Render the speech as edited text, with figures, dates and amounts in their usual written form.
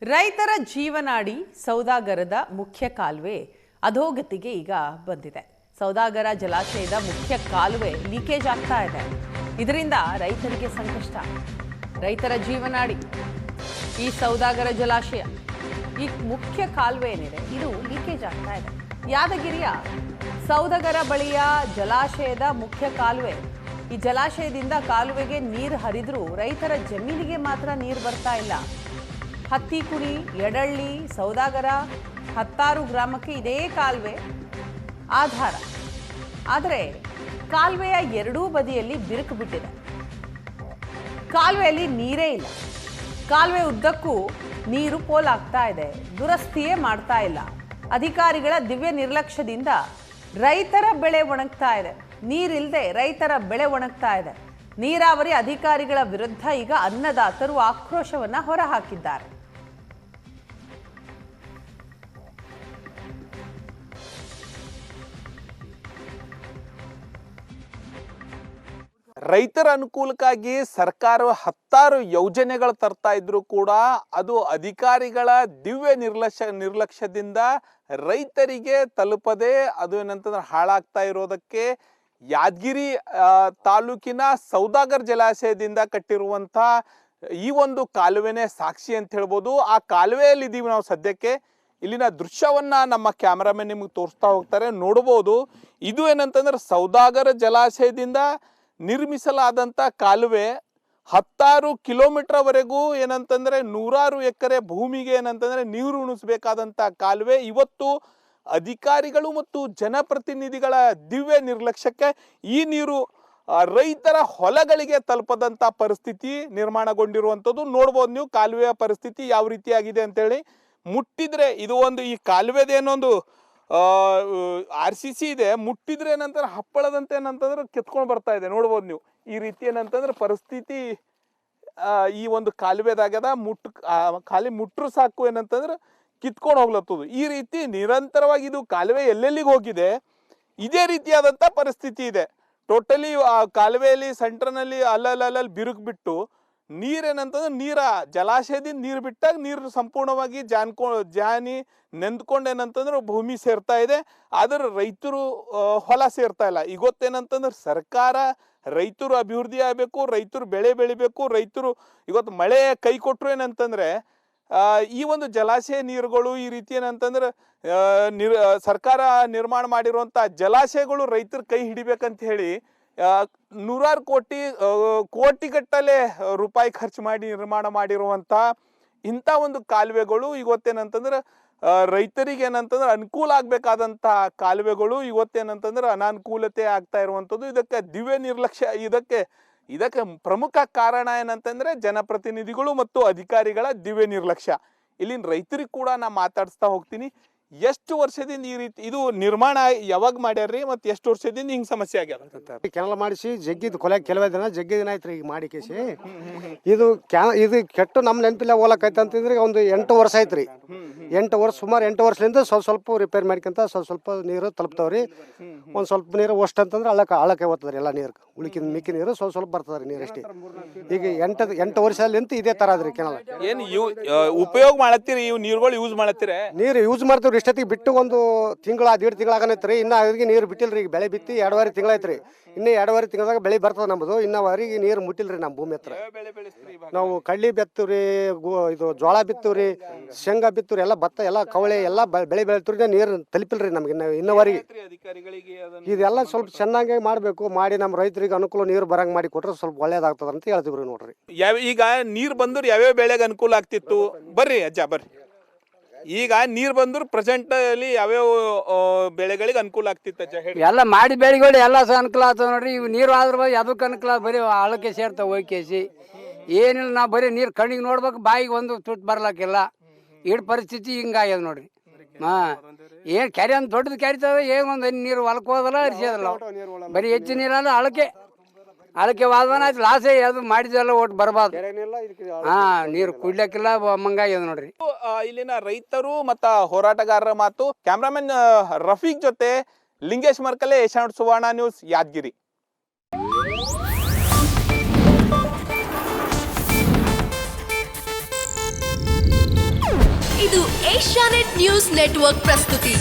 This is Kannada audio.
ರೈತರ ಜೀವನಾಡಿ ಸೌದಾಗರದ ಮುಖ್ಯ ಕಾಲುವೆ ಅಧೋಗತಿಗೆ ಈಗ ಬಂದಿದೆ. ಸೌದಾಗರ ಜಲಾಶಯದ ಮುಖ್ಯ ಕಾಲುವೆ ಲೀಕೇಜ್ ಆಗ್ತಾ ಇದೆ. ಇದರಿಂದ ರೈತರಿಗೆ ಸಂಕಷ್ಟ. ರೈತರ ಜೀವನಾಡಿ ಈ ಸೌದಾಗರ ಜಲಾಶಯ, ಈ ಮುಖ್ಯ ಕಾಲುವೆ ಏನಿದೆ ಇದು ಲೀಕೇಜ್ ಆಗ್ತಾ ಇದೆ. ಯಾದಗಿರಿಯ ಸೌದಾಗರ ಬಳಿಯ ಜಲಾಶಯದ ಮುಖ್ಯ ಕಾಲುವೆ, ಈ ಜಲಾಶಯದಿಂದ ಕಾಲುವೆಗೆ ನೀರು ಹರಿದ್ರೂ ರೈತರ ಜಮೀನಿಗೆ ಮಾತ್ರ ನೀರು ಬರ್ತಾ ಇಲ್ಲ. ಹತ್ತಿಕುಣಿ, ಯಡಳ್ಳಿ, ಸೌದಾಗರ 16 ಗ್ರಾಮಕ್ಕೆ ಇದೇ ಕಾಲುವೆ ಆಧಾರ. ಆದರೆ ಕಾಲುವೆಯ ಎರಡೂ ಬದಿಯಲ್ಲಿ ಬಿರುಕು ಬಿಟ್ಟಿದೆ. ಕಾಲುವೆಯಲ್ಲಿ ನೀರೇ ಇಲ್ಲ. ಕಾಲುವೆ ಉದ್ದಕ್ಕೂ ನೀರು ಪೋಲಾಗ್ತಾ ಇದೆ. ದುರಸ್ತಿಯೇ ಮಾಡ್ತಾ ಇಲ್ಲ. ಅಧಿಕಾರಿಗಳ ದಿವ್ಯ ನಿರ್ಲಕ್ಷ್ಯದಿಂದ ರೈತರ ಬೆಳೆ ಒಣಗ್ತಾ ಇದೆ. ನೀರಿಲ್ಲದೆ ರೈತರ ಬೆಳೆ ಒಣಗ್ತಾ ಇದೆ. ನೀರಾವರಿ ಅಧಿಕಾರಿಗಳ ವಿರುದ್ಧ ಈಗ ಅನ್ನದಾತರು ಆಕ್ರೋಶವನ್ನ ಹೊರಹಾಕಿದ್ದಾರೆ. ರೈತರ ಅನುಕೂಲಕ್ಕಾಗಿ ಸರ್ಕಾರ 10 ಯೋಜನೆಗಳು ತರ್ತಾ ಇದ್ರು ಕೂಡ ಅದು ಅಧಿಕಾರಿಗಳ ದಿವ್ಯ ನಿರ್ಲಕ್ಷ್ಯದಿಂದ ರೈತರಿಗೆ ತಲುಪದೆ ಅದು ಏನಂತಂದ್ರೆ ಹಾಳಾಗ್ತಾ ಇರೋದಕ್ಕೆ ಯಾದಗಿರಿ ತಾಲೂಕಿನ ಸೌದಾಗರ್ ಜಲಾಶಯದಿಂದ ಕಟ್ಟಿರುವಂಥ ಈ ಒಂದು ಕಾಲುವೆನೇ ಸಾಕ್ಷಿ ಅಂತ ಹೇಳ್ಬೋದು. ಆ ಕಾಲುವೆಯಲ್ಲಿ ಇದ್ದೀವಿ ನಾವು ಸದ್ಯಕ್ಕೆ. ಇಲ್ಲಿನ ದೃಶ್ಯವನ್ನ ನಮ್ಮ ಕ್ಯಾಮ್ರಾಮನ್ ನಿಮಗೆ ತೋರಿಸ್ತಾ ಹೋಗ್ತಾರೆ, ನೋಡ್ಬೋದು. ಇದು ಏನಂತಂದ್ರೆ ಸೌದಾಗರ ಜಲಾಶಯದಿಂದ ನಿರ್ಮಿಸಲಾದಂಥ ಕಾಲುವೆ 16 ಕಿಲೋಮೀಟರ್ವರೆಗೂ ಏನಂತಂದ್ರೆ 100 ಎಕರೆ ಭೂಮಿಗೆ ಏನಂತಂದ್ರೆ ನೀರು ಉಣಿಸಬೇಕಾದಂಥ ಕಾಲುವೆ ಇವತ್ತು ಅಧಿಕಾರಿಗಳು ಮತ್ತು ಜನಪ್ರತಿನಿಧಿಗಳ ದಿವ್ಯ ನಿರ್ಲಕ್ಷ್ಯಕ್ಕೆ ಈ ನೀರು ರೈತರ ಹೊಲಗಳಿಗೆ ತಲುಪದಂಥ ಪರಿಸ್ಥಿತಿ ನಿರ್ಮಾಣಗೊಂಡಿರುವಂಥದ್ದು ನೋಡ್ಬೋದು ನೀವು. ಕಾಲುವೆಯ ಪರಿಸ್ಥಿತಿ ಯಾವ ರೀತಿಯಾಗಿದೆ ಅಂತೇಳಿ ಮುಟ್ಟಿದ್ರೆ ಇದು ಒಂದು ಈ ಕಾಲುವೆದೇನೊಂದು RCC ಇದೆ, ಮುಟ್ಟಿದ್ರೆ ಏನಂತಾರೆ ಹಪ್ಪಳದಂತೆ ಏನಂತಂದ್ರೆ ಕೆತ್ಕೊಂಡು ಬರ್ತಾ ಇದೆ. ನೋಡ್ಬೋದು ನೀವು ಈ ರೀತಿ ಏನಂತಂದ್ರೆ ಪರಿಸ್ಥಿತಿ ಈ ಒಂದು ಕಾಲುವೆದಾಗ್ಯದ. ಖಾಲಿ ಮುಟ್ರು ಸಾಕು ಏನಂತಂದ್ರೆ ಕಿತ್ಕೊಂಡು ಹೋಗ್ಲತ್ತದು. ಈ ರೀತಿ ನಿರಂತರವಾಗಿ ಇದು ಕಾಲುವೆ ಎಲ್ಲೆಲ್ಲಿಗೆ ಹೋಗಿದೆ ಇದೇ ರೀತಿಯಾದಂಥ ಪರಿಸ್ಥಿತಿ ಇದೆ. ಟೋಟಲಿ ಆ ಕಾಲುವೆಯಲ್ಲಿ ಸೆಂಟ್ರ್ನಲ್ಲಿ ಅಲ್ಲಲ್ಲಿ ಬಿರುಕು ಬಿಟ್ಟು ನೀರೇನಂತಂದ್ರೆ ಜಲಾಶಯದಿಂದ ನೀರು ಬಿಟ್ಟಾಗ ನೀರು ಸಂಪೂರ್ಣವಾಗಿ ಜಾನಿ ನೆಂದ್ಕೊಂಡು ಏನಂತಂದ್ರೆ ಭೂಮಿ ಸೇರ್ತಾ ಇದೆ. ಆದ್ರೆ ರೈತರು ಹೊಲ ಸೇರ್ತಾ ಇಲ್ಲ. ಇವತ್ತೇನಂತಂದ್ರೆ ಸರ್ಕಾರ ರೈತರು ಅಭಿವೃದ್ಧಿ ಆಗಬೇಕು, ರೈತರು ಬೆಳೆ ಬೆಳಿಬೇಕು. ರೈತರು ಇವತ್ತು ಮಳೆ ಕೈ ಕೊಟ್ಟರು ಏನಂತಂದ್ರೆ ಈ ಒಂದು ಜಲಾಶಯ ನೀರುಗಳು ಈ ರೀತಿ ಏನಂತಂದ್ರೆ ಸರ್ಕಾರ ನಿರ್ಮಾಣ ಮಾಡಿರುವಂಥ ಜಲಾಶಯಗಳು ರೈತರ ಕೈ ಹಿಡಿಬೇಕಂತ ಹೇಳಿ 100 ಕೋಟಿಗಟ್ಟಲೆ ರೂಪಾಯಿ ಖರ್ಚು ಮಾಡಿ ನಿರ್ಮಾಣ ಮಾಡಿರುವಂಥ ಇಂಥ ಒಂದು ಕಾಲುವೆಗಳು ಇವತ್ತೇನಂತಂದ್ರೆ ರೈತರಿಗೆ ಏನಂತಂದ್ರೆ ಅನುಕೂಲ ಆಗಬೇಕಾದಂಥ ಕಾಲುವೆಗಳು ಇವತ್ತೇನಂತಂದ್ರೆ ಅನಾನುಕೂಲತೆ ಆಗ್ತಾ ಇರುವಂಥದ್ದು. ಇದಕ್ಕೆ ದಿವ್ಯ ನಿರ್ಲಕ್ಷ್ಯ, ಇದಕ್ಕೆ ಪ್ರಮುಖ ಕಾರಣ ಏನಂತಂದ್ರೆ ಜನಪ್ರತಿನಿಧಿಗಳು ಮತ್ತು ಅಧಿಕಾರಿಗಳ ದಿವ್ಯ ನಿರ್ಲಕ್ಷ್ಯ. ಇಲ್ಲಿನ ರೈತರಿಗೆ ಕೂಡ ನಾ ಮಾತಾಡಿಸ್ತಾ ಹೋಗ್ತೀನಿ. ಎಷ್ಟು ವರ್ಷದಿಂದ ಈ ರೀತಿ ಇದು ನಿರ್ಮಾಣ ಯಾವಾಗ ಮಾಡ್ಯಾರ್ರಿ ಮತ್ತು ಎಷ್ಟು ವರ್ಷದಿಂದ ಹಿಂಗೆ ಸಮಸ್ಯೆ ಆಗ್ಯಾರ? ಕೆನಲ್ ಮಾಡಿಸಿ ಜಗ್ಗಿದ್ದು ಕೊಲೆ ಕೆಲವೇ ದಿನ ಆಯ್ತು ರೀ ಈಗ ಮಾಡಿ ಕೇಸಿ. ಇದು ಕೆಟ್ಟು ನಮ್ಮ ನೆನಪಿಲ್ಲ ಹೋಲಕೈತೆ ಅಂತಂದ್ರೆ ಒಂದು 8 ವರ್ಷ ಆಯ್ತು ರೀ. 8 ವರ್ಷ, ಸುಮಾರು 8 ವರ್ಷದಿಂದ ಸ್ವಲ್ಪ ರಿಪೇರ್ ಮಾಡ್ಕೊಂತ ಸ್ವಲ್ಪ ನೀರು ತಲುಪ್ತಾವ್ರಿ. ಒಂದು ಸ್ವಲ್ಪ ನೀರು ಅಷ್ಟು ಅಂತಂದ್ರೆ ಹಳ್ಳಕ್ಕೆ ಹೋಗ್ತದ್ರಿ. ಎಲ್ಲ ನೀರು ಮಿಕ್ಕಿ ನೀರು ಸ್ವಲ್ಪ ಬರ್ತದೆ ರೀ ನೀರು ಅಷ್ಟೇ. ಈಗ 8 ವರ್ಷದಿಂದ ಇದೇ ಥರ ಅದ್ರಿ ಕೆನಲ್. ಏನು ಉಪಯೋಗ ಮಾಡತ್ತೀರಿ? ಇವು ನೀರುಗಳು ಯೂಸ್ ಮಾಡತ್ತೀರಿ? ನೀರು ಯೂಸ್ ಮಾಡ್ತೀವಿ ಇಷ್ಟೊತ್ತಿಗೆ ಬಿಟ್ಟು ಒಂದು ತಿಂಗಳ 1.5 ತಿಂಗಳಾಗನೈತೆ ರೀ. ಇನ್ನು ಅವ್ರಿಗೆ ನೀರು ಬಿಟ್ಟಿಲ್ರಿ. ಈಗ ಬೆಳೆ ಬಿತ್ತಿ 2.5 ತಿಂಗಳಾಯ್ತು ರೀ. ಇನ್ನೂ 2.5 ತಿಂಗಳದಾಗ ಬೆಳೆ ಬರ್ತದೆ ನಮ್ಮದು. ಇನ್ನು ಅವರಿಗೆ ನೀರು ಮುಟ್ಟಿಲ್ರಿ ನಮ್ಮ ಭೂಮಿ ಹತ್ರ. ನಾವು ಕಳ್ಳಿ ಬಿತ್ತವ್ರಿ, ಇದು ಜೋಳ ಬಿತ್ತವ್ರಿ, ಶೇಂಗಾ ಬಿತ್ತವ್ರಿ, ಎಲ್ಲ ಭತ್ತ, ಎಲ್ಲ ಕವಳೆ ಎಲ್ಲ ಬೆಳೆ ಬೆಳಿತೀವಿ. ನೀರು ತಲುಪಿಲ್ರಿ ನಮ್ಗೆ ಇನ್ನವರೆಗೆ. ಇದೆಲ್ಲ ಸ್ವಲ್ಪ ಚೆನ್ನಾಗಿ ಮಾಡಬೇಕು. ಮಾಡಿ ನಮ್ಮ ರೈತರಿಗೆ ಅನುಕೂಲ ನೀರು ಬರಂಗೆ ಮಾಡಿ ಕೊಟ್ರೆ ಸ್ವಲ್ಪ ಒಳ್ಳೇದಾಗ್ತದ ಅಂತ ಹೇಳ್ತೀವಿ ನೋಡ್ರಿ. ಈಗ ನೀರು ಬಂದ್ರೆ ಯಾವ್ಯಾವ ಬೆಳೆಗೆ ಅನುಕೂಲ ಆಗ್ತಿತ್ತು? ಬರ್ರಿ ಅಜ್ಜ ಬರ್ರಿ. ಈಗ ನೀರು ಬಂದ್ರು ಪ್ರೆಸೆಂಟ್ ಅಲ್ಲಿ ಯಾವ್ಯಾವ ಬೆಳೆಗಳಿಗೆ ಅನುಕೂಲ ಆಗ್ತಿತ್ತು ಅಜ್ಜ ಹೇಳಿ? ಎಲ್ಲ ಮಾಡಿ ಬೆಳೆಗಳು ಎಲ್ಲ ಅನುಕೂಲ ಆಗ್ತದೆ ನೋಡ್ರಿ. ಇವು ನೀರು ಆದ್ರ ಅದಕ್ಕೆ ಅನುಕೂಲ. ಬರೀ ಆಳಕ್ಕೆ ಸೇರ್ತಾವೆ ಹೋಯ್ಕೇಸಿ ಏನಿಲ್ಲ. ನಾವು ಬರೀ ನೀರು ಕಣ್ಣಿಗೆ ನೋಡ್ಬೇಕು, ಬಾಯಿಗೆ ಒಂದು ತುಟ್ಟು ಬರ್ಲಾಕಿಲ್ಲ. ಇಡ್ ಪರಿಸ್ಥಿತಿ ಹಿಂಗಾಗ್ಯದ ನೋಡ್ರಿ. ಏನು ಕೆರೆ ಅಂತ ದೊಡ್ಡದು ಕೆರಿತದ, ಏನು ಒಂದು ನೀರು ಹೊಲಕ್ಕೆ ಹೋದಲ್ಲ ಹರಿಸೋದಲ್ಲ. ಬರೀ ಹೆಚ್ಚು ನೀರಲ್ಲ ಅಳಕೆ ವಾದನ ಆಯ್ತು. ಲಾಸೇ ಅದು ಮಾಡಿದೆಲ್ಲ ಒಟ್ಟು ಬರಬಾರ್ದು. ನೀರು ಕುಡ್ಲಿಕ್ಕಿಲ್ಲ ಮಂಗಾಗ್ಯದ ನೋಡ್ರಿ. ಇಲ್ಲಿನ ರೈತರು ಮತ್ತು ಹೋರಾಟಗಾರರ ಮಾತು. ಕ್ಯಾಮ್ರಾಮನ್ ರಫೀಕ್ ಜೊತೆ ಲಿಂಗೇಶ್ ಮರ್ಕಲೆ, ಏಷ್ಯಾನೆಟ್ ಸುವರ್ಣ ನ್ಯೂಸ್, ಯಾದಗಿರಿ. ಇದು ಏಷ್ಯಾನೆಟ್ ನ್ಯೂಸ್ ನೆಟ್ವರ್ಕ್ ಪ್ರಸ್ತುತಿ.